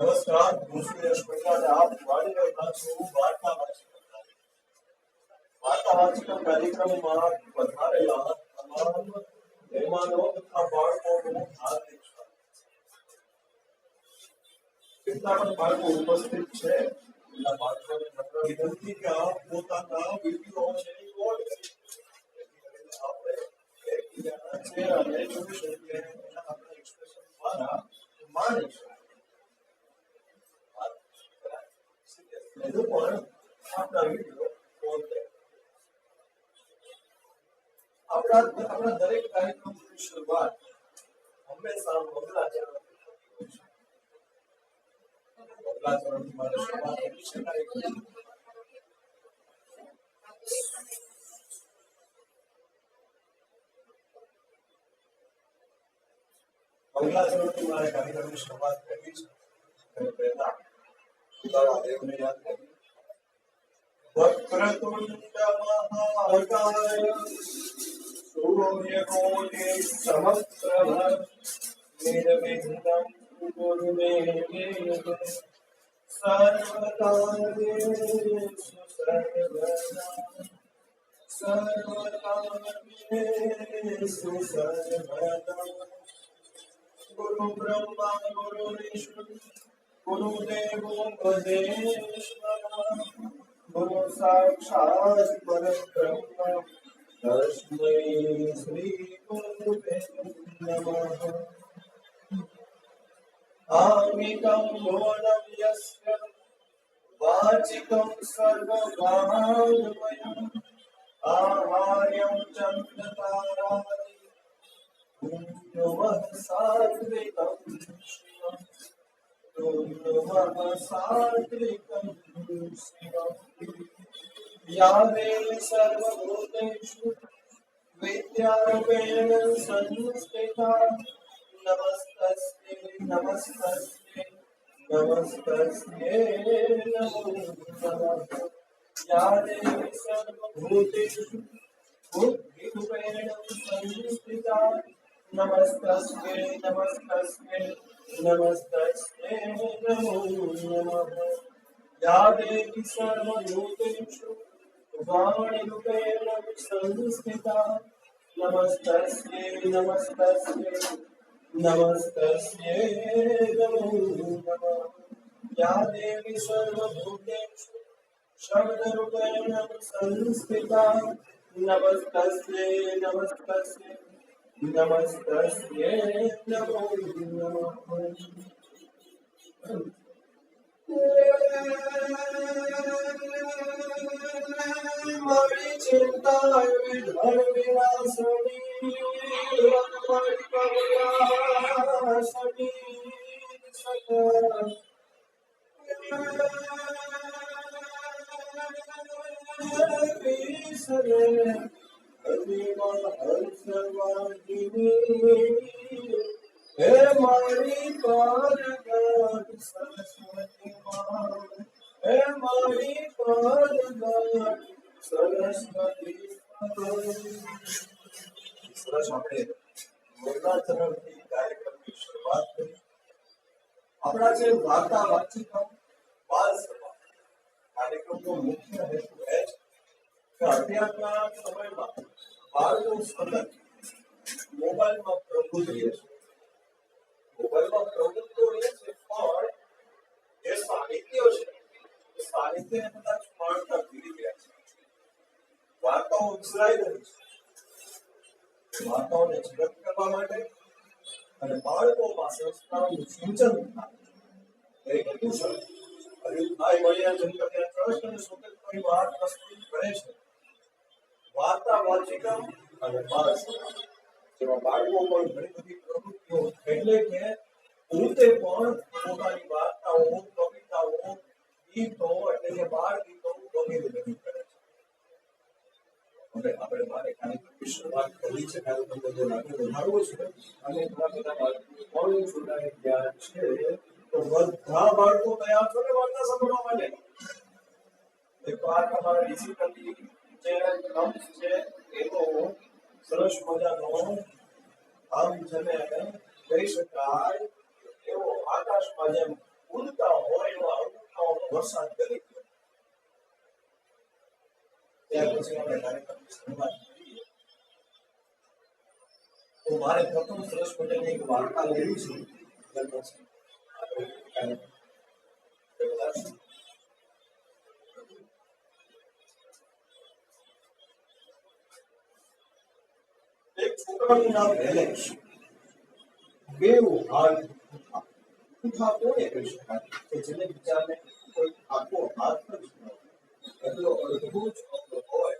નમસ્કાર, હું છું યશ પટેલ. આપ વાણી રહ્યા છો વાર્તા વાચિકા કાર્યક્રમમાં પધારેલા તમામ મહેમાનો તથા બાળકોનું હાર્દિક સ્વાગત. કેટલા પણ બાળકો ઉપસ્થિત છે એના બાળકોને નમ્ર વિનંતી કે આપ પોતાના વિડીયો છે રેકોર્ડ કરી આપણે એકબીજાના ચહેરાને જોઈ શકીએ અને આપણા એક્સપ્રેશન દ્વારા માણી શકીએ. પણ આપણા વિડીયો ઓન કરે. આપણા દરેક કાર્યક્રમની શરૂઆત હંમેશા મંગલાચરણથી થતી હોય છે. મંગલાચરણથી મારે શરૂઆત કરી છે કાર્યક્રમ. મંગલાચરણથી મારે કાર્યક્રમની શરૂઆત કરવી છે. અને પહેલા દેવને યાદ કરી. વક્રતુંડ મહાકાય સૂર્યકોટિ સમપ્રભ નિર્વિઘ્नं કુરુ મે દેવ સર્વકાર્યેષુ સર્વદા ગુરુ બ્રહ્મા ગુરુ વિષ્ણુ ગુરુદેવો મહેશ્વરઃ ગુરુ સાક્ષાત પરબ્રહ્મ તસ્મૈ શ્રી ગુરુવે નમઃ. આમિકં ભુવनं યસ્ય વાચિકં સર્વભાગમયં આહાર્યં ચંદ્રતારાદિ પુણ્યવઃ સાત્વિકં શિવં સાત્વિકં શિવં યાદે સર્વભૂતેષુ વિદ્યારૂપેણ સંસ્થિતા નમસ્તસ્યૈ નમસ્તસ્યૈ નમસ્તસ્યૈ નમો નમઃ. યાદે સર્વભૂતેષુ બુદ્ધિરૂપેણ સંસ્થિતા નમસ્તસ્યૈ નમસ્તસ્યૈ નમસ્તસ્યૈ નમો નમઃ. या देवी सर्वभूतेषु वाणीरूपेण संस्थिता नमस्तस्यै नमस्तस्यै नमस्तस्यै नमो नमः. या देवी सर्वभूतेषु शब्दरूपेण संस्थिता नमस्तस्यै नमस्तस्यै नमस्तस्यै नमो नमः. મારી ચિંતા વિધર વિનાશની મારી કરુણાસની સકળ વિસરે હરિમાં હર્ષવાહિની હે મારી પારગત સરસ્વતી માં હે મારી પારગત સરસ્વતી. સરસ આપણે મંગલાચરણથી કાર્યક્રમની શરૂઆત કરી. આપણા જે વાર્તા વાચિકા બાલ સભા કાર્યક્રમનો મુખ્ય હેતુ એ છે કે અત્યારના સમયમાં બાળકો સતત મોબાઈલમાં પ્રવૃત્ત રહે છે. મોબાઈલમાં પ્રવૃત્ત રહે છે પણ જે સાહિત્ય છે એ સાહિત્યને કદાચ માણતા ભૂલી ગયા છે. વાર્તાઓ વિસરાઈ રહી છે. વાર્તાઓને જીવંત કરવા માટે અને બાળકોમાં સંસ્કારોનું સિંચન થાય એ હેતુ છે. હરિભાઈ વડિયા જનકલ્યાણ ટ્રસ્ટ અને સ્વતંત્ર પરિવાર પ્રસ્તુત કરે છે વાર્તા વાચિકા અને બાળ સભા, જેમાં બાળકો પણ ઘણી બધી પ્રવૃત્તિઓ એટલે કે પોતે પણ પોતાની વાર્તાઓ કવિતાઓ ગીતો એટલે કે બાળ ગીતો વગેરે રજૂ કરે છે. હવે આપણે મારે કાર્યક્રમની શરૂઆત કરવી છે. કાર્યક્રમનો આગળ વધારવો છે અને ઘણા બધા બાળકો પણ જોડાઈ ગયા છે. તો બધા બાળકો તૈયાર છો ને વાર્તા સાંભળવા માટે? એક વાત અમારા ડિજિટલી જે નમ્સ છે એ તો સરસ મજાનો આમ જેને કહી શકાય એવો આકાશમાં જેમ ઉડતા હોય એવા અંગૂઠાઓનો વરસાદ કરી ગયો. ત્યાર પછી આપણે કાર્યક્રમની શરૂઆત કરીએ. તો મારે પ્રથમ સરસ મજાની એક વાર્તા લેવી છે. ત્યાર પછી આપણે કાર્યક્રમ વધારશું. એક છોકરાનું નામ એલેક્સ. બેવ હાથ ઉઠા કોને કહી શકાય કે જેને બિચારને કોઈ આખો હાથ પણ ન એટલો અદ્ભુત અંગ હોય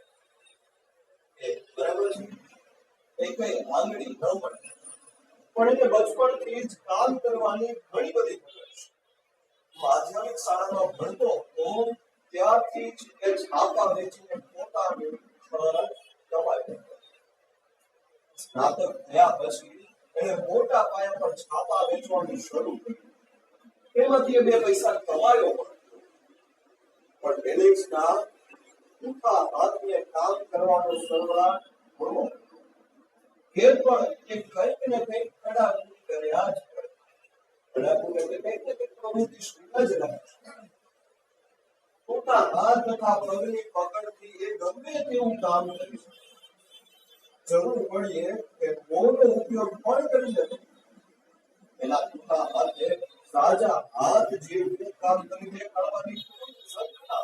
એ બરાબર છે. એ કઈ આંગળી ન મળે પણ એને બચપણથી જ કામ કરવાની ઘણી બધી ખબર છે. માધ્યમિક શાળામાં ભણતો તો ત્યારથી જ એ છાપા વેચીને પોતાનું કમાઈ. સ્નાતક થયા પછી એને મોટા પાયા પર છાપા વેચવાનું શરૂ કર્યું. એમાંથી બે પૈસા કમાયો પણ એલેક્સના ઉઠા હાથને કામ કરવાનો સરવરાટ ઘણો. ઘેર પણ એ કંઈક ને કંઈક કડાકૂટ કર્યા જ કરે. કડાકૂટ એટલે કંઈક ને કંઈક પ્રવૃત્તિ શરૂ જ રાખે. ઉઠા હાથ તથા પગની પકડથી એ ગમે તેવું કામ કરી શકે. જરૂર પડીએ કે મોંનો ઉપયોગ પણ કરી શકે. એના ઉઠા હાથે સાજા હાથ જેવું કામ કરી દેખાડવાની સત્તા.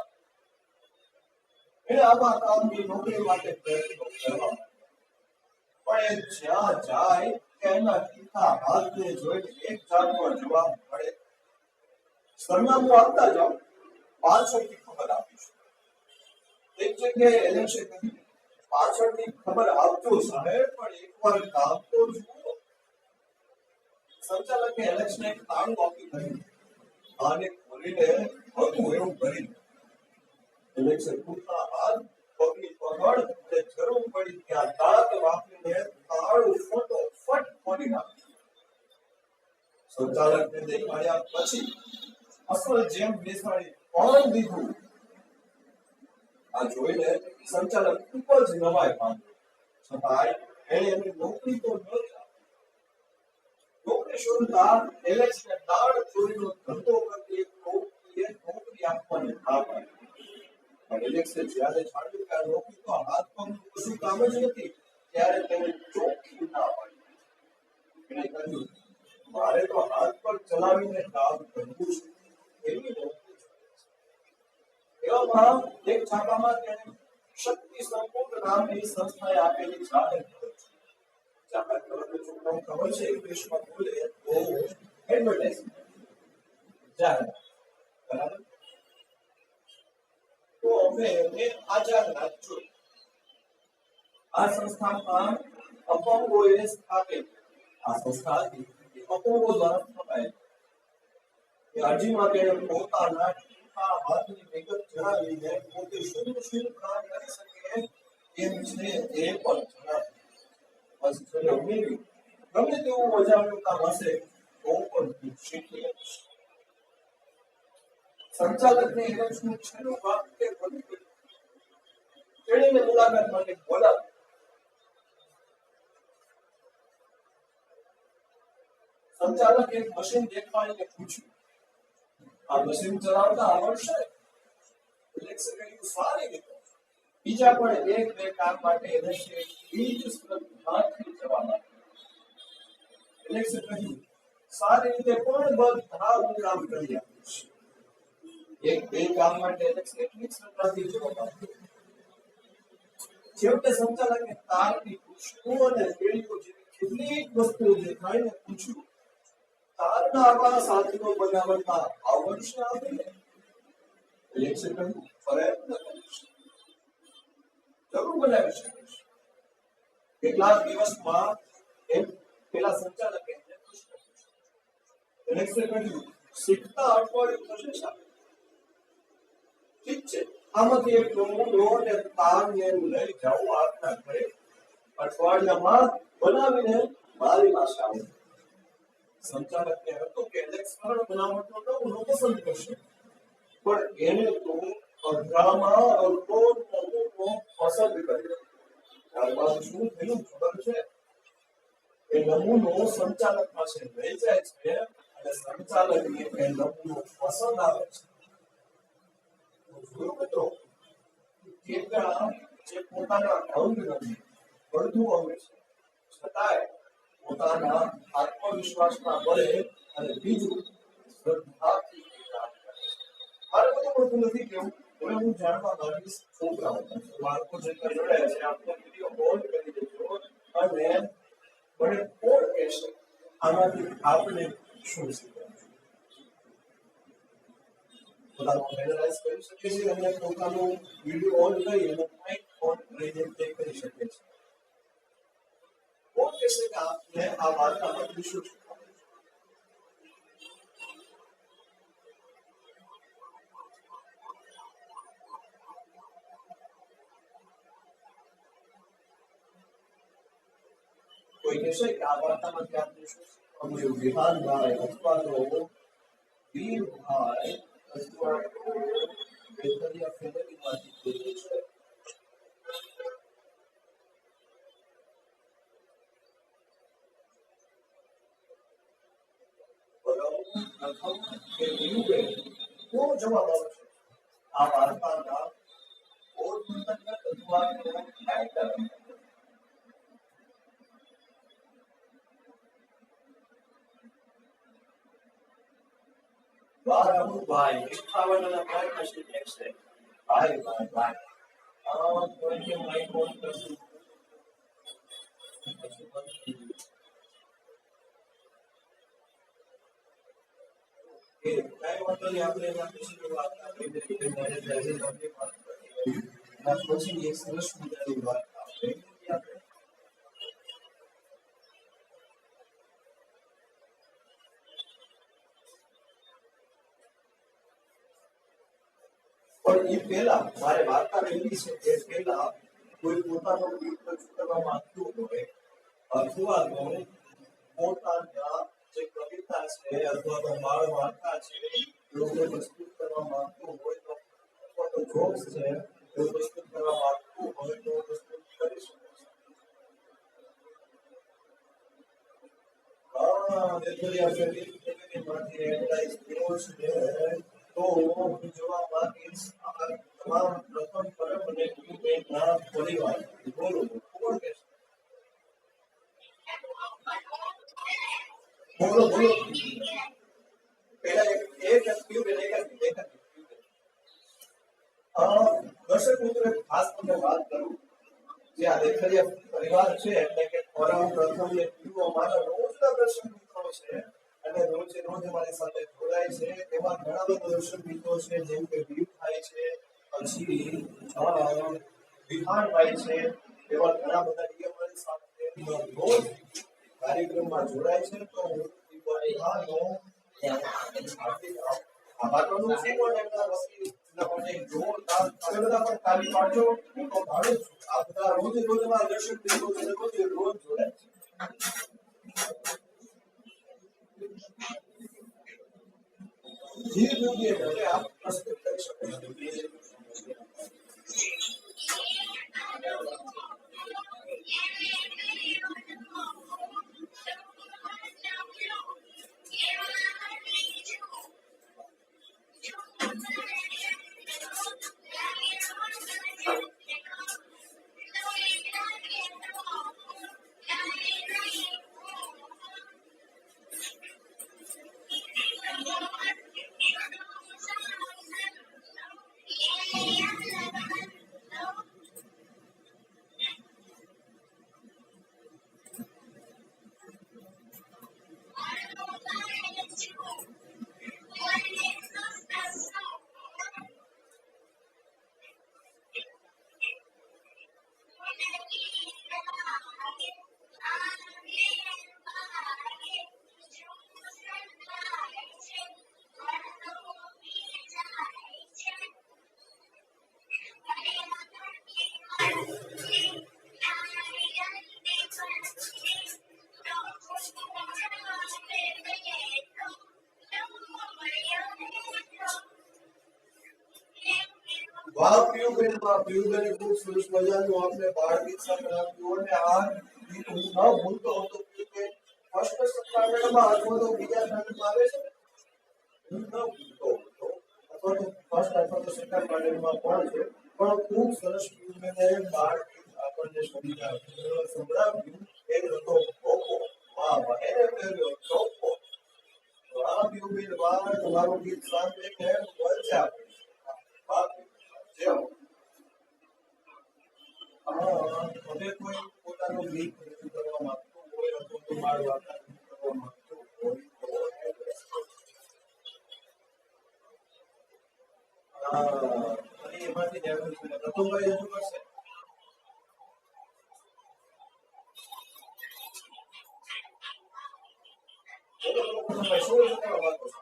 એને આવા કામની નોકરી માટે પ્રયત્નો કરવા પણ એ જ્યાં જાય એના ઉઠા હાથને જોઈને એક જાતનો જવાબ મળે. સરનામું આપતા જાઓ, પાછળથી ખબર આપીશું. એક જગ્યાએ એલેક્સે કહ્યું, પાછળથી ખબર આપજો સાહેબ, પણ એકવાર કામ તો જુઓ. સંચાલકે એલેક્સને એક તાળું આપી કહ્યું, આને ખોલીને હતું એવું કરી. એલેક્સે ઉઠા હાથ, પગની પકડ અને જરૂર પડી ત્યાં દાંત વાપરીને તાળું ફટોફટ ખોલી નાખ્યું. સંચાલકને દેખાડ્યા પછી અસલ જેમ બેસાડી પણ દીધું. આ જોઈને સંચાલક ખૂબ જ નવાઈ પામ્યો. છતાંય એણે એની નોકરી તો ન ચાલી. નોકરી શોધતા એલેક્સને દાળ ચોરીનો ધંધો કરતી એક નોકરીએ નોકરી આપવાની હા પાડી. પણ એલેક્સે જ્યારે જાણ્યું કે આ નોકરી તો હાથ પગનું કશું કામ જ નથી, ત્યારે તેને ચોખ્ખી ના પાડી. એણે કહ્યું, મારે તો હાથ પગ ચલાવીને કામ કરવું છે, એવી નોકરી જોઈએ છે. એવામાં એક છાપામાં તેણે શક્તિ સંપૂર્ણ નામની સંસ્થાએ આપેલી જાહેર ખબર છે. જાહેર ખબરનું છોકરાને ખબર છે, ઇંગ્લિશમાં બોલે તો એડવર્ટાઇઝમેન્ટ, જાહેરાત. બરાબર? તો અમે એને આ જાહેરાત જોઈ. આ સંસ્થામાં અપંગોએ સ્થાપિત આ સંસ્થા હતી અપંગો દ્વારા સ્થપાયેલી. અરજીમાં તેણે પોતાના હાથની વિગત જણાવીને પોતે શું શું કામ કરી શકે એમ છે એ પણ જણાવ્યું. બસ છેલ્લે ઉમેર્યું, ગમે તેવું અજાણ્યું કામ હશે તો પણ શીખી લઈશ. સંચાલકને એલેક્સનું છેલ્લું વાક્ય ગમી ગયું. તેણીને મુલાકાત માટે બોલાવ્યો. સંચાલકે એક મશીન દેખાડીને પૂછ્યું, આ મશીન ચલાવતા આવડશે? એલેક્સે કહ્યું, સારી રીતે. બીજા પણ એક બે કામ માટે એલેક્સે બીજ સ્પર્ધાથી જવાબ આપ્યો. એલેક્સે કહ્યું, સારી રીતે પણ બધા હું કામ કરી આપીશ. એક બે કામ માટે એલેક્સે એટલી શ્રદ્ધાથી જવાબ આપ્યો. છેવટે સંચાલકે તારની પુષ્પો અને પેઢીઓ જેવી કેટલીક વસ્તુઓ દેખાડીને પૂછ્યું, તારના આવા સાધનો બનાવતા આવડશે આપીને? એલેક્સે કહ્યું, પ્રયત્ન કરીશ, જરૂર બનાવી શકીશ. કેટલાક દિવસમાં એમ પેલા સંચાલકે એમને પ્રશ્ન પૂછ્યો. એલેક્સે કહ્યું, શીખતા અઠવાડિયું થશે સાહેબ. ઠીક છે, આમાંથી એક નમૂનો અને તારને લઈ જાઓ આપના ઘરે. અઠવાડિયામાં બનાવીને મારી પાસે આવો. સંચાલકને હતું કે એલેક્સ સરળ બનાવટનો નમૂનો પસંદ કરશે, પણ એને તો અઘરામાં અઘરો નમૂનો પસંદ કર્યો. ત્યારબાદ શું થયું ખબર છે? એ નમૂનો સંચાલક પાસે લઈ જાય છે અને સંચાલકીય પહેલું પસંદ આવે છે. મિત્રો ચેતના જે પોતાના અંગ નથી બધું અંગ છે, છતાંય પોતાના આત્મવિશ્વાસના બળે અને બીજું શ્રદ્ધાથી કામ કરે છે. મારે બધું પડતું નથી કેવું, હવે હું જાણવા માંગીશ છોકરાઓ બાળકો જે જોડાયા છે આપણે વિડીયો હોલ્ડ કરી દેજો અને મને કોણ કહેશે આમાંથી આપણે શું શીખવાનું પોતાનું એનાલાઇઝ કરી શકે છે અને પોતાનું વિડીયો ઓન કરી અને માઇક ઓન કરીને પ્લે કરી શકે છે. કોણ કહેશે કે આપને આ વાર્તામાં શું શીખવાનું? કોઈ કહેશે કે આ વાર્તામાંથી આપણે શું શીખવાનું? વિહાનભાઈ અથવા તો વીરભાઈ અથવા વેતરિયા ફેમિલીમાંથી કોઈ છે? કોણ જવાબ આવશે? આ વાર્તાના પોરબંદર અથવા ટાઇટલ ભાઈ 58 અને પ્રયત્નશીલ છે. ભાઈ કોઈ કે માઇક ઓન કરશું કે કઈ વાતો નહીં આપણે એના વિશે વાત કરી કે મને આજે આપણે વાત કરી ના પછી એક સરસ મજાની વાત આપણે પણ એ પહેલા મારે વાર્તા એવી છે કે પહેલા કોઈ પોતાનો ગીત રજૂ કરવા માંગતું હોય અથવા તો પોતાના જે કવિતા છે અથવા તો બાળ વાર્તા છે એવું પ્રસ્તુત કરવા માંગતું હોય તો અથવા તો જોક્સ છે એવું પ્રસ્તુત કરવા માંગતું હોય તો પ્રસ્તુત કરી શકે છે. તો હું જોવા માંગીશ આ તમામ પ્રથમ પરમ અને ના પરિવાર બોલો કોણ કહેશે? બોલો પહેલા એક ક્યુ બે દર્શક મિત્રો ખાસ તમને વાત કરું જે આ દેખરિયા પરિવાર છે એટલે કે પરમ પ્રથમ ને ક્યુ અમારા રોજના દર્શક મિત્રો છે અને રોજ અમારી સાથે જોડાય છે. એમાં ઘણા બધા દર્શક મિત્રો છે જેમ કે વીરભાઈ છે, પછી વિહાનભાઈ છે, એવા ઘણા બધા અમારી સાથે રોજ કાર્યક્રમમાં જોડાય છે. તો હું બધાનો આભાર માનું છું અને એમના વતી જોરદાર તમે બધા પણ તાળી પાડજો. હું તો ભાડું છું આ બધા રોજ અમારા દર્શક મિત્રો રોજ જોડાય છે. જીવ યોગ્ય એટલે આપ પ્રસ્તુત કરી શકો છો. વાહ પિયુબેન ખૂબ સરસ મજાનું આપણે બાળ ગીત સંભળાવ્યું અને આ ગીત હું ન ભૂલતો હતો પિયુબેન ફર્સ્ટ સ્ટાન્ડર્ડમાં અથવા તો બીજા સ્ટાન્ડર્ડમાં આવે છે હું ન પૂછતો હતો અથવા તો ફર્સ્ટ અથવા તો સેકન્ડ સ્ટાન્ડર્ડમાં પણ છે પણ ખૂબ સરસ મેં બાળ આપણને સંભળાવ્યું એ હતો પોપો વાહ એને કહ્યું પોપો વાહ બીબીન વાહ તમારું ગીત સાંભળીને મજા આવી જેમ હવે કોઈ પોતાનું ગીત રજૂ કરવા માંગતું હોય અથવા તો બાળ વાર્તા રજૂ કરવા માંગતું હોય અને એમાંથી જાણવું છે રતુભાઈ રજૂ કરશે રતુભાઈ શું રજૂ કરવા માંગો છો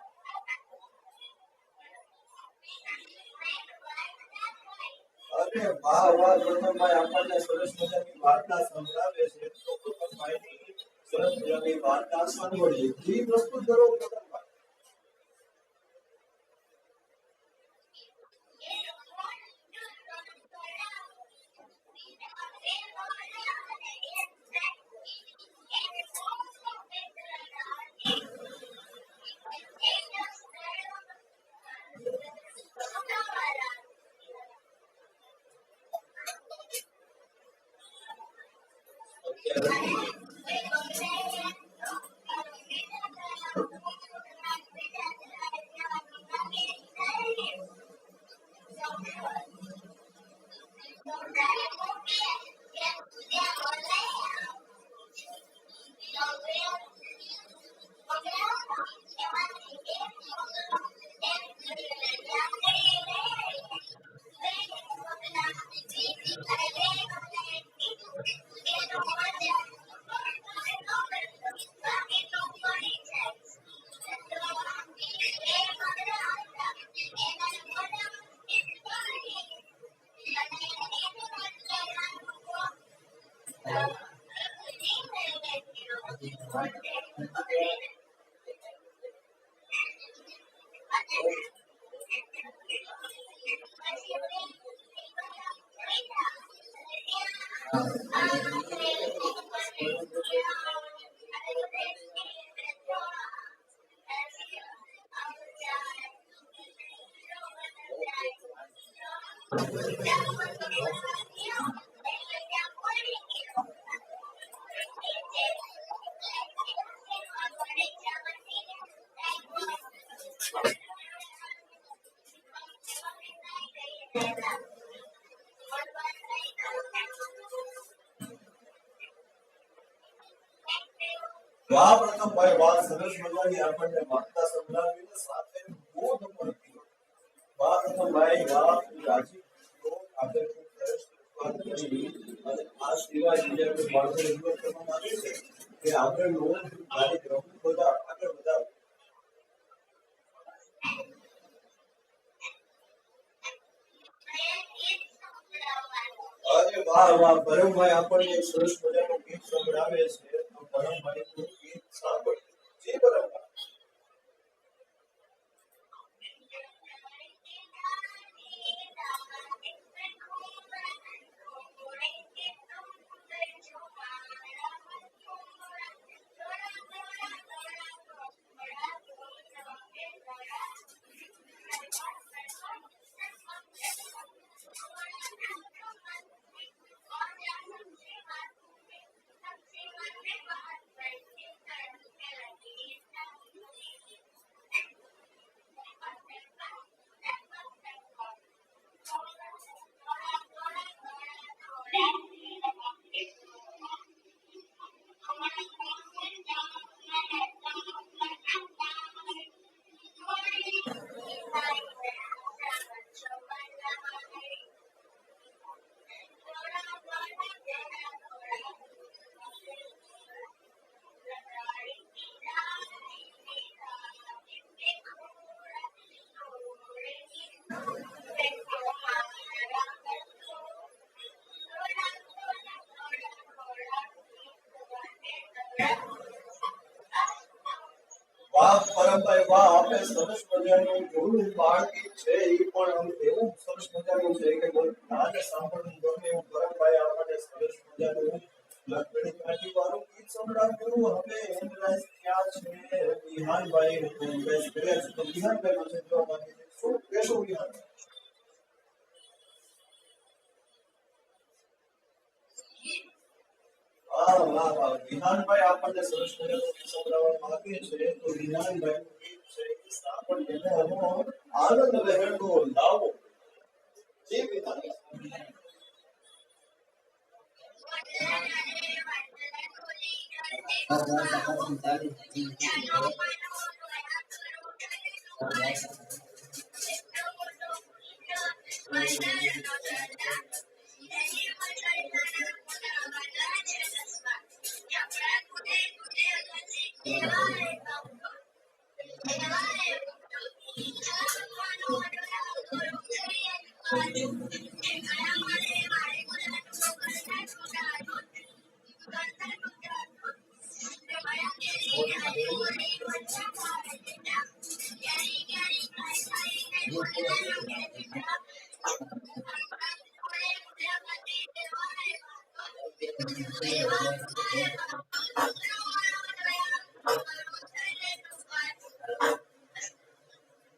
અરે વાહ વાહ પ્રથમભાઈ આપણને સરસ મજાની વાર્તા સંભળાવે છે તો પ્રથમભાઈની સરસ મજાની વાર્તા સાંભળીએ જી પ્રસ્તુત કરો પ્રથમભાઈ વાહ પ્રથમભાઈ વાહ સરસ મજાની આપણને વાર્તા સંભળાવીને સાથે બોધ પણ કીધો વાહ પ્રથમભાઈ વાહ રાજી આપણે ખૂબ સરસ વાત કરી અને આ સિવાય બીજા કોઈ બાળકો રજૂઆત કરવામાં આવે છે કે આપણે લોન કાર્યક્રમ બધા આગળ વધારો અરે વાહ વાહ પરમભાઈ આપણને એક સરસ મજાનું ગીત સંભળાવે છે તો પરમભાઈ નું ગીત સાંભળીએ જી પરમભાઈ વાહ પરમભાઈ વાહ આપણે સરસ મજાનું જોયું બાળગીત છે એ પણ એવું સરસ મજાનું છે કે નાને સાંભળવું ગમે એવું પરમભાઈ આપણને સરસ મજાનું લખણી વાળું ગીત ગીત સંભળાવ્યું. હવે એનાલાઇઝ ક્યાં છે વિહાનભાઈ બેસ કર્યા છે. તો વિહાનભાઈ પાસે જવા માંગે છે. શું કહેશો વિહાનભાઈ? વાહ વાહ વાહ, વિહાનભાઈ આપણને સરસ મજાનું ગીત સંભળાવવા માંગે છે. તો વિહાનભાઈ નું ગીત છે એ સાંભળીને આનંદ લહેરનો લાવો. જે વિહાનભાઈ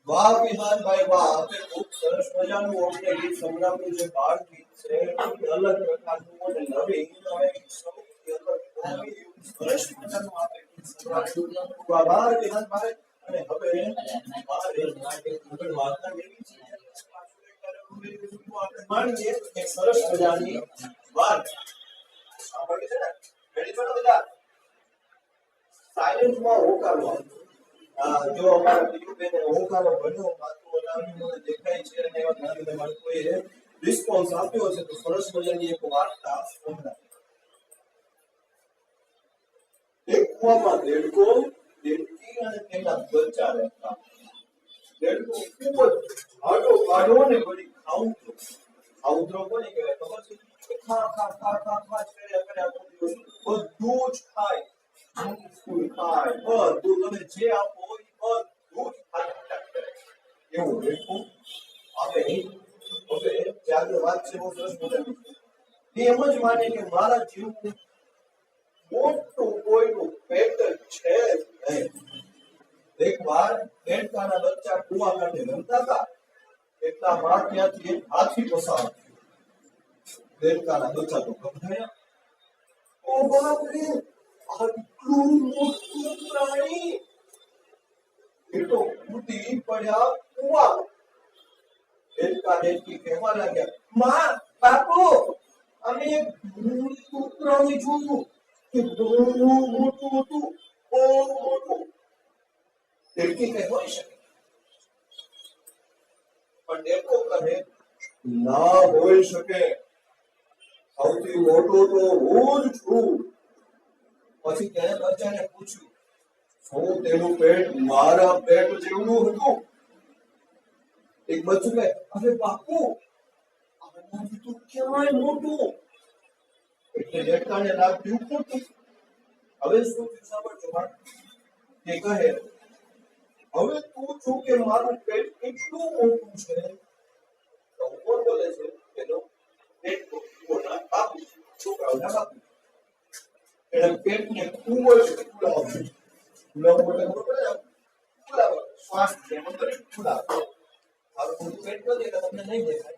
વાહ વિહાનભાઈ વાહ, આપણે ખૂબ સરસ મજાનું અમને ગીત સંભળાવ્યું છે. બાળ ગીત છે, અલગ પ્રકારનું અને નવીન સૌથી અલગ સરસ મજાનું આપણે ગીત સંભળાવ્યું. ખૂબ આભાર વિહાનભાઈ. અને હવે મારે આગળ વાર્તા લેવી છે. આપણે માણીએ એક સરસ મજાની વાત સાંભળવી છે ને. રેડી છો ને બધા? સાયલેન્ટમાં હોકારો આપજો. જો અમારા બીજુબેન હોકારો ભણ્યો માથું બનાવ્યું મને દેખાય છે અને એવા ઘણા બધા બાળકોએ રિસ્પોન્સ આપ્યો છે. તો સરસ મજાની એક વાર્તા સંભળાવી. એક કુવામાં દેડકો, દેડકી અને તેના બચ્ચા રહેતા. દેડકો ખૂબ જ આડો આડો ને બધી ખાઉતરો. ખાઉતરો કોને કહેવાય ખબર છે? ખા ખા ખા ખા ખા જ કર્યા બધું જ ખાય. ખાય બધું, તમે જે આપો એ બધું જ ખાય કરે. એવું દેડકો હવે જ્યારે વાત છે બહુ સરસ મજાની. એ એમ જ માને કે મારા જીવનું મોટું કોઈનું પેટ છે જ નહીં. એક વાર દેડકાના બચ્ચા કુવા કાંઠે રમતા હતા. એટલામાં ત્યાંથી એક હાથી પસાર થયો. દેડકાના બચ્ચા તો ગભરાયા. ઓ બાપ રે, આટલું મોટું પ્રાણી! એ તો કૂદી પડ્યા કુવા. દેડકા દેડકી કહેવા લાગ્યા, માં, બાપુ, અમે એક મોટું પ્રાણી જોયું. કે બહુ મોટું હતું, બહુ મોટું. દેડકી કઈ હોઈ શકે? પણ દેડકો કહે, ના હોઈ શકે. સૌથી મોટો તો હું જ છું. પછી તેણે બચ્ચાને પૂછ્યું, શું તેનું પેટ મારા પેટ જેવડું હતું? એક બચ્ચું કહે, અરે બાપુ, આનાથી તો ક્યાંય મોટું. એટલે દેડકાને લાગ્યું ખોટું. હવે શું થયું સાંભળજો બાળ. તે કહે, હવે તું છું કે મારું પેટ એટલું મોટું છે. તો કોણ બોલે છે? એનો દેડકો, કોના બાપુ, છોકરાઓના બાપુ. એને પેટને ખૂબ જ ફૂલાવ્યું. ફૂલાવવું એટલે ખબર પડે? ફૂલાવો, શ્વાસ જેમ કરે ફૂલાવો. મારું મોટું પેટ નથી એટલે તમને નહીં દેખાય.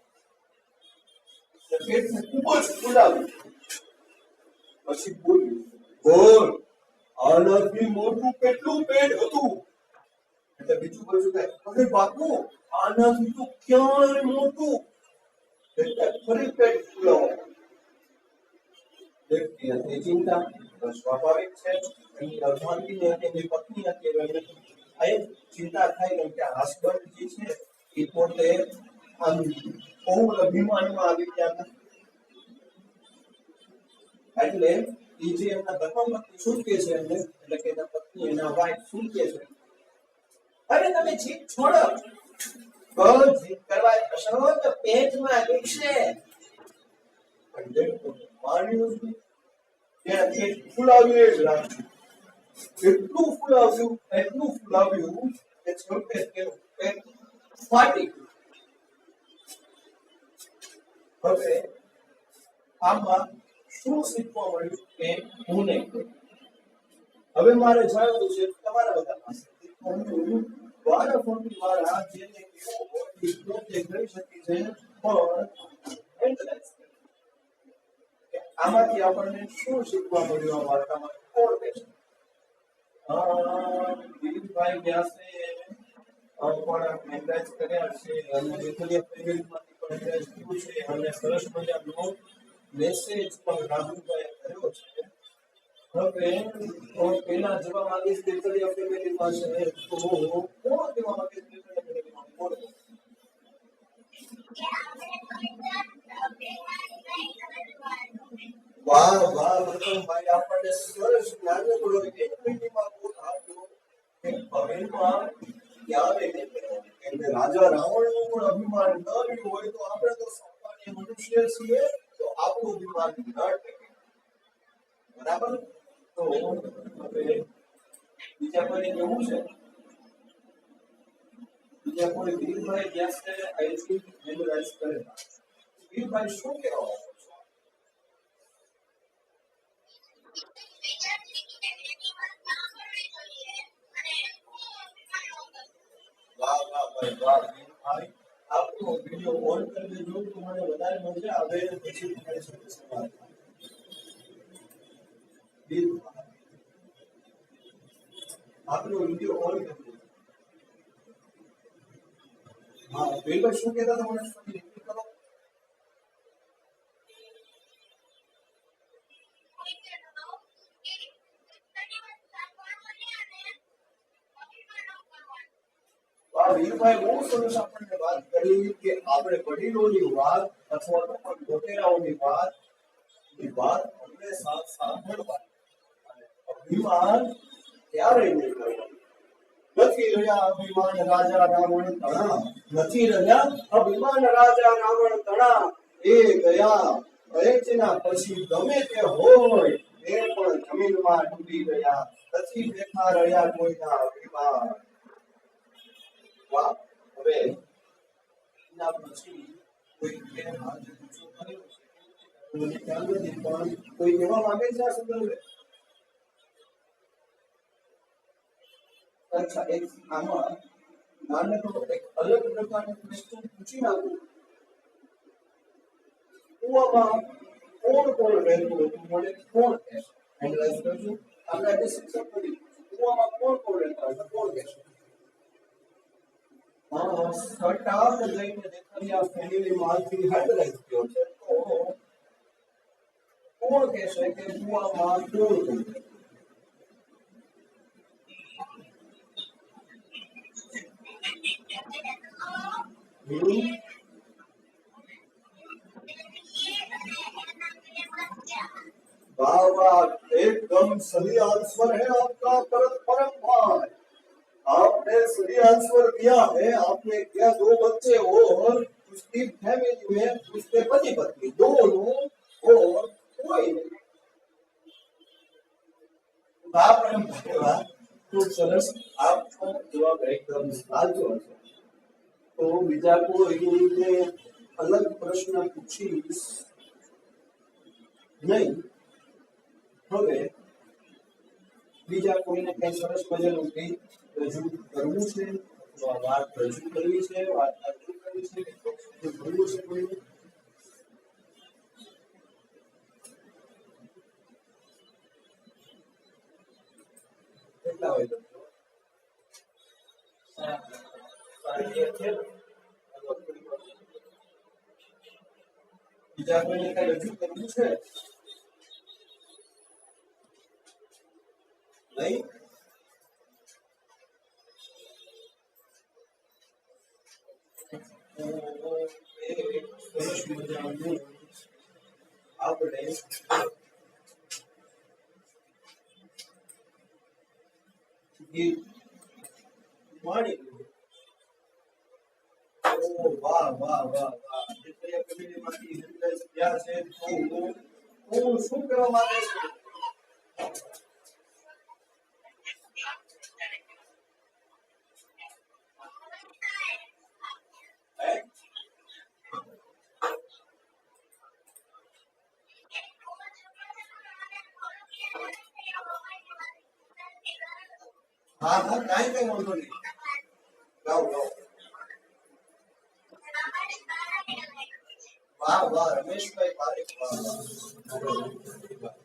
પેટને ખૂબ જ ફૂલાવ્યું. પછી બોલ્યું, બોલ, આનાથી મોટું કેટલું પેટ હતું? એટલે બીજું બધું કહે, અરે બાપુ, આનાથી તો ક્યાંય મોટું. એટલે ફરી પેટ ફૂલાવો. દેડકી હતી ચિંતા, સ્વાભાવિક છે. એની અર્ધાંગીની હતી, એની પત્ની હતી. આ એક ચિંતા થાય કેમ કે હસબન્ડ જે છે એ પોતે આમ બહુ અભિમાનમાં આવી ગયા હતા. એટલે એ જે એમના ધર્મપત્ની શું કે છે એમને, એટલે કે એના પત્ની એના વાઈફ શું કે છે, અરે તમે જીત છોડો, બહુ જીત કરવા જશો તો પેટમાં દુખશે. પણ દેડકો માન્યું જ નહીં. ત્યાં પેટ ફૂલાવ્યું એ જ રાખ્યું. એટલું ફૂલાવ્યું કે છોડે તેનું પેટ ફાટી ગયું. હવે આમાં શું શીખવા મળ્યું કે હું નહીં કરું. હવે મારે જાણવું છે તમારા બધા પાસેથી હું વારાફરતી મારા જેને કેવું હોય એ પોતે કરી શકી છે પણ analyze કરે. આમાંથી આપણને શું શીખવા મળ્યું આ વાર્તામાં કોણ કહેશે? દિલીપભાઈ વ્યાસે પણ એનાલાઇઝ કર્યા છે અને એકલિયા ફેમિલીમાંથી પણ એનાલાઇઝ કર્યું છે અને સરસ મજાનો મેસેજ પણ રાહુલભાઈએ કર્યો છે. હવે પેલા જવા માંગીશ એકલિયા ફેમિલીમાં છે તો કોણ જવા માંગીશ એકલિયા ફેમિલીમાં કોણ? વાહ વાહ રતનભાઈ આપણને સરસ નાનકડો એક મિનિટમાં બોલ આપ્યો કે અભિમાન ક્યારે નહીં કરવાનું. કેમ કે રાજા રાવણનું પણ અભિમાન ન રહ્યું હોય તો આપણે તો સામાન્ય મનુષ્ય છીએ તો આપણું અભિમાન ન ટકે. બરાબર? તો હવે બીજા કોઈને કેવું છે? બીજા કોઈ વીરભાઈ વ્યાસે આઈ થિંક મેમોરાઇઝ કરેલા. વીરભાઈ શું કહેવા માંગો છો? વાહ વાહ ભાઈ વાહ વીરભાઈ આપનો વિડિયો ઓન કરી દેજો તો મને વધારે મજા આવે પછી તમારી સાથે સંવાદ થાય. વીરભાઈ આપનો વિડિયો ઓન કરી દેજો. હા વીરભાઈ શું કહેતા હતા મને ફરી રિપીટ કરો. વીરભાઈ બહુ સરસ આપણને વાત કરી કે આપણે વડીલોની વાત અથવા તો મોટેરાઓની વાત હંમેશા સાંભળવાની અને અભિમાન ક્યારેય નહીં કરવાનું. નથી રહ્યા અભિમાન રાજા રાવણ તણા, નથી રહ્યા અભિમાન રાજા રાવણ તણા. એ ગયા અયચના પછી ગમે તે હોય એ પણ જમીનમાં ડૂબી ગયા. નથી બેઠા રહ્યા કોઈના અભિમાન. વાહ હવે એના પછી કોઈ હાથ ઊંચો કર્યો છે મને ખ્યાલ નથી પણ કોઈ કહેવા માંગે છે આ સંદર્ભે? અચ્છા એક આમાં નાનકડો એક અલગ પ્રકારનો ક્વેશ્ચન પૂછી નાખું. કુવામાં કોણ કોણ રહેતું હતું મને કોણ કહેશે? એનાલાઇઝ કરજો. આપણે આજે શિક્ષક કરી કુવામાં કોણ કોણ રહેતા હતા કોણ કહેશે? સટાક જઈને દેખાડિયા ફેમિલીમાંથી હેન્ડલાઇઝ થયો છે તો કોણ કહેશે કે કુવામાં કોણ કોણ? वाह वाह एकदम सही आंसर है आपका परम भाई. आपने सही आंसर दिया है. आपने क्या दो बच्चे और उसकी फैमिली में उसके पति पत्नी दोनों और कोई नहीं. वाह परम भाई वाह खूब सरस. आपको जवाब एकदम साचो છે. તો બીજા કોઈ રીતે અલગ પ્રશ્ન પૂછીશ નહીં. હવે બીજા કોઈને કઈ સરસ મજાનું કંઈ રજૂ કરવું છે અથવા વાત રજૂ કરવી છે વાત રજૂ કરવી છે કે ભણવું છે કોઈને? કેટલા હોય બીજા કોઈને કઈ રજૂ કરવું છે નહીં? સરસ મજાનું આપણે ગીત માણી લીધું. વાહ વાહ વાહ વાહ. એકલિયા ફેમિલીમાંથી હેન્ડલાઇઝ થયા છે તો હું શું કરવા માંગે છે? હા હા કાંઈ કઈ વાંધો નહીં. ગાઓ ગાઓ. વાહ વાહ રમેશભાઈ પારેખ વાહ વાહ.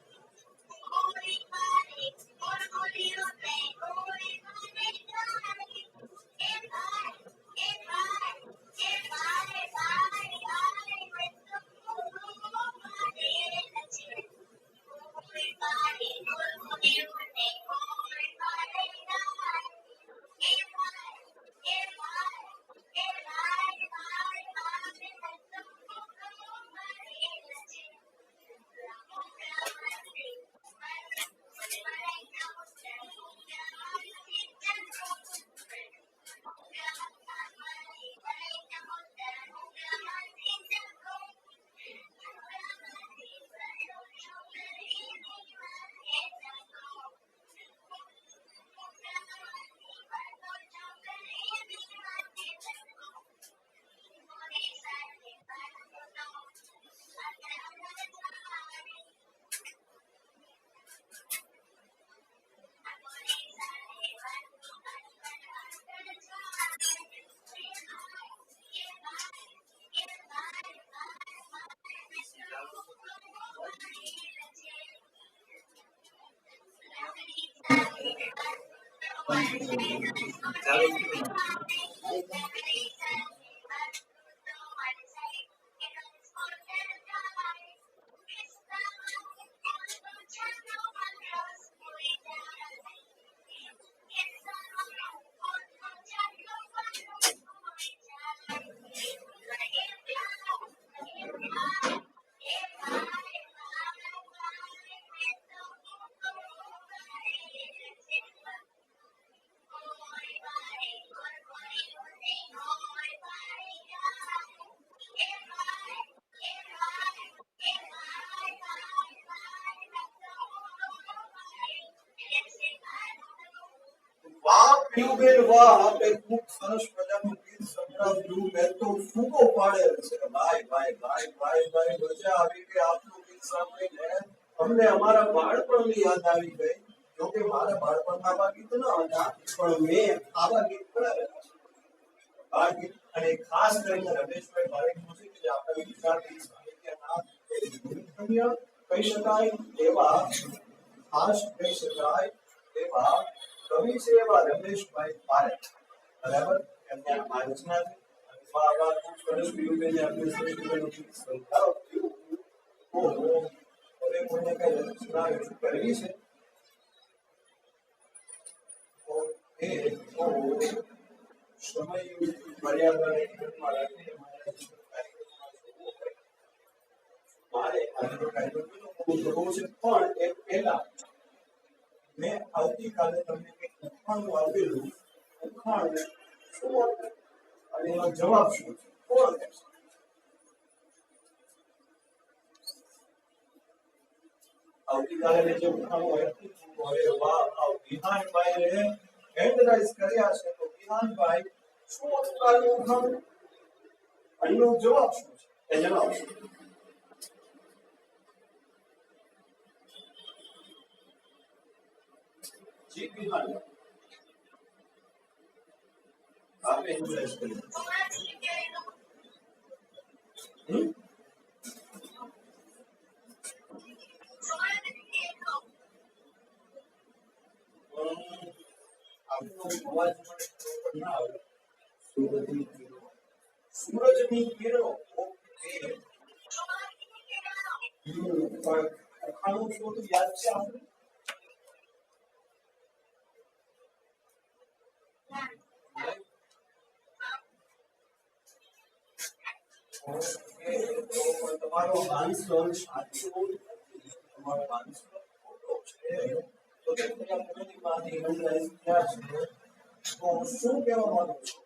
વાહ પીયુબેન વાહ આપે ખૂબ સરસ મજાનું ગીત સંભળાવ્યું. મેં તો ફૂંકો પાડેલ છે. ભાઈ ભાઈ ભાઈ ભાઈ ભાઈ મજા આવી ગઈ આપનું ગીત સાંભળીને. અમને અમારા બાળપણની યાદ આવી ગઈ. જોકે મારા બાળપણમાં આવા ગીત ન હતા પણ મેં આવા ગીત બનાવેલા છે. આ ગીત અને ખાસ કરીને રમેશભાઈ પારેખનું છે કે જે આપણા ગુજરાતી સાહિત્યના ઉલ્લેખનીય કહી શકાય એવા ખાસ કહી શકાય એવા કવિ છે એવા રમેશભાઈ પારેખ. બરાબર એમને આ રચના છે. વાહ વાહ ખૂબ સરસ પીયુબેને આપણે સરસ મજાનું ગીત સંભળાવ્યું. ઓહો હવે મને કઈ રચના રજૂ કરવી છે. ઓકે તો સમય મર્યાદાને ધ્યાનમાં રાખીને મારે આજનો કાર્યક્રમ પૂરો કરવો છે પણ એ પહેલા મેં આવતીકાલે તમને એક ઉખાણું આપેલું. ઉખાણ શું અને એનો જવાબ શું છે કોણ કહેશે? આવતીકાલે મેં જે ઉખાણું આપ્યું હવે વાહ વિહાનભાઈ હેન્ડરાઇઝ કર્યા છે તો વિહાનભાઈ શું હતું કાલનું ઉખાણું અને એનો જવાબ શું છે એ જણાવશો. જી વિહાનભાઈ આપે હેન્ડરાઇઝ કર્યું. આપનો અવાજ મને ના આવે. સૂરજની કિરણો ઓકે. પણ અખાણું શું હતું યાદ છે આપણે? ઓકે તો તમારો આન્સર સાચો નથી. તમારો આન્સર ખોટો છે. તો તમે પ્રતિમાની હેન્ડરાઇઝ ક્યાં છે તો શું કહેવા માંગો છો?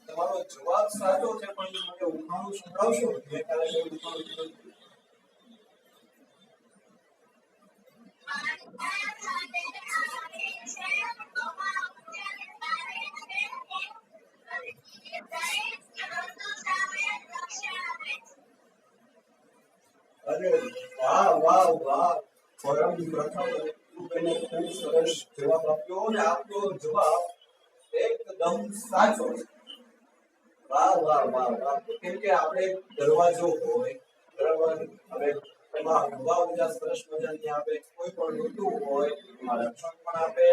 તમારો જવાબ સાચો છે પણ મને ઉખાણું સંભળાવશો? જે કારણે ઉખાણું કીધું. અરે વાહ વાહ વાહ, પરમ પ્રથમ બેને ખૂબ સરસ જવાબ આપ્યો અને આપનો જવાબ એકદમ સાચો છે. વાહ વાહ વાહ વાહ. કેમ કે આપણે દરવાજો હોય બરાબર, હવે એમાં હવા ઉજાસ સરસ મજાની આપે, કોઈ પણ ઋતુ હોય એમાં રક્ષણ પણ આપે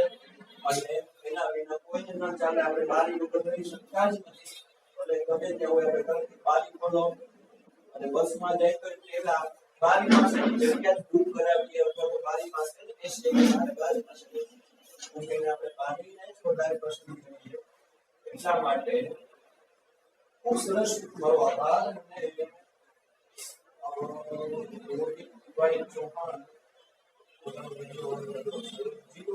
અને એના વિના કોઈને ન ચાલે. આપણે બારી વગર રહી શકતા જ નથી, એટલે ગમે ત્યાં હોય આપણે તરત બારી ખોલો અને બસમાં જાય તો પેલા બારી પાસે જગ્યા બુક કરાવીએ અથવા તો બારી પાસે બેસીએ કે બારી પાસે બેસીએ, આપણે બારી ને વધારે પસંદ કરીએ. એટલા માટે ખૂબ સરસ મારો આભાર. અને ભાઈ ચૌહાણ પોતાનો વિડીયો જીરો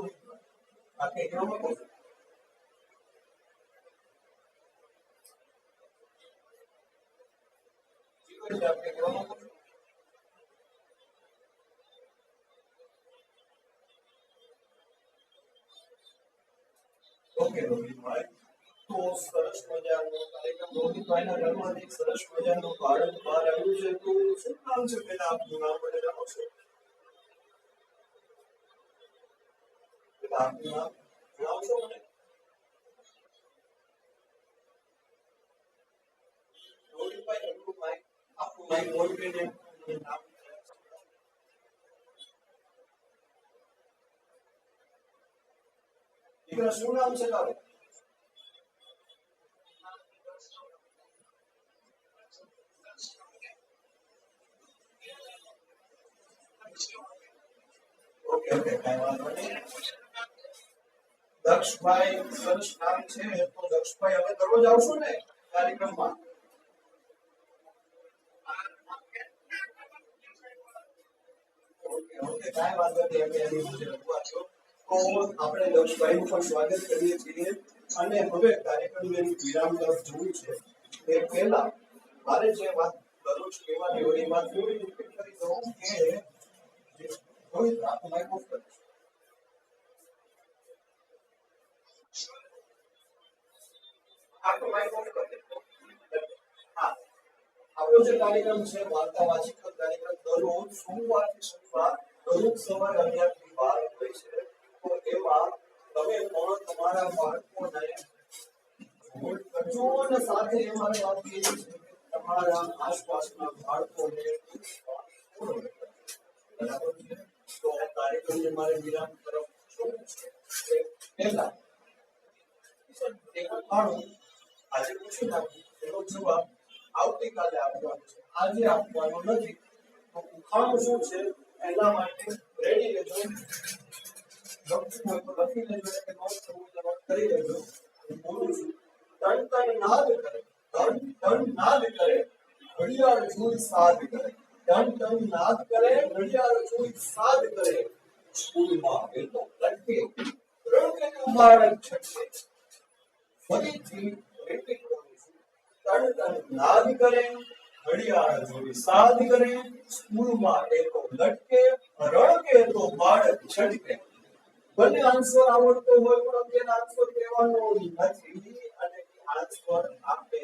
આખે કેવો કહો જીરો આખે કેવો ઓકે રોહિતભાઈ, તો સરસ મજાનો કાર્યક્રમ રોહિતભાઈના ઘરમાંથી એક સરસ મજાનું બાળક બહાર આવ્યું છે. તો શું નામ છે પેલા આપનું? નામ મને જણાવશો? પેલા આપનું નામ જણાવશો મને? રોહિતભાઈ આપણું માઇક, આપનું માઇક ઓન કરીને નામ દીકરા શું નામ છે તારું? ઓકે ઓકે, કાંઈ વાંધો નહીં. દક્ષભાઈ સરસ નામ છે. તો દક્ષભાઈ હવે દરરોજ આવશો ને કાર્યક્રમમાં? ઓકે ઓકે, કાંઈ વાંધો નહીં. અમે એની વિશે રજૂઆત છો તો આપણે દક્ષભાઈનું પણ સ્વાગત કરીએ છીએ. અને હવે કાર્યક્રમની વિરામ તરફ જવું છે એ પહેલા મારે જે વાત દરરોજ કહેવાની હોય એ વાત થોડી રિપીટ કરી દઉં કે રોહિત આપનું માઇક ઓફ કરો. આપનું માઇક ઓફ કરી દો. હા, આપણો જે કાર્યક્રમ છે વાર્તા વાચિક કાર્યક્રમ દરરોજ સોમવારથી શનિવાર દરરોજ સવારે 11 થી 12 હોય છે. તો એમાં તમે પણ તમારા બાળકોને કરજો અને સાથે અમારે વાત એ છે કે તમારા આસપાસના બાળકોને બરાબર છે. તો કાર્યક્રમને મારે વિરામ તરફ જવું છે પહેલા એક ઉખાણું આજે પૂછી નાખું, એનો જવાબ આવતીકાલે આપવાનો છે, આજે આપવાનો નથી. તો ઉખાણું શું છે એના માટે રેડી રહેજો. લખવું હોય તો લખી લેજો, કે નોટ કરવું તો નોટ કરી લેજો. હું બોલું છું. તન તન નાદ કરે, તન તન નાદ કરે, ઘડિયાળ જોઈ સાદ કરે. તન તન નાદ કરે, ઘડિયાળ જોઈ સાદ કરે. સ્કૂલમાં એ તો લટકે, રણકે બાળક છટકે. ફરીથી રિપીટ કરું છું. તન તન નાદ કરે, ઘડિયાળ જોઈ સાદ કરે. સ્કૂલમાં એ તો લટકે, રણકે તો બાળક છટકે. બંને આન્સર આવડતો હોય પણ અત્યારે આન્સર કહેવાનો નથી. અને આન્સર આપણે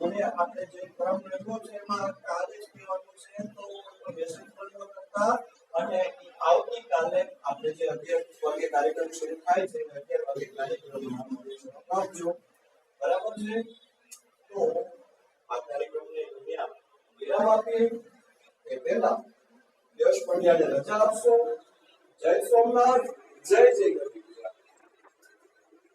મને આપણે જે ક્રમ લખ્યો છે એમાં કાલે જ કહેવાનું છે. તો મેસેજ પણ ન કરતા અને આવતીકાલે આપણે જે 11 વાગે કાર્યક્રમ શરૂ થાય છે 11 વાગે કાર્યક્રમ આપજો. બરાબર છે? તો આ કાર્યક્રમને અહીંયા વિરામ આપીએ એ પહેલા યશ પંડ્યાને રજા આપશો. જય સોમનાથ, જય જય ગણેશ.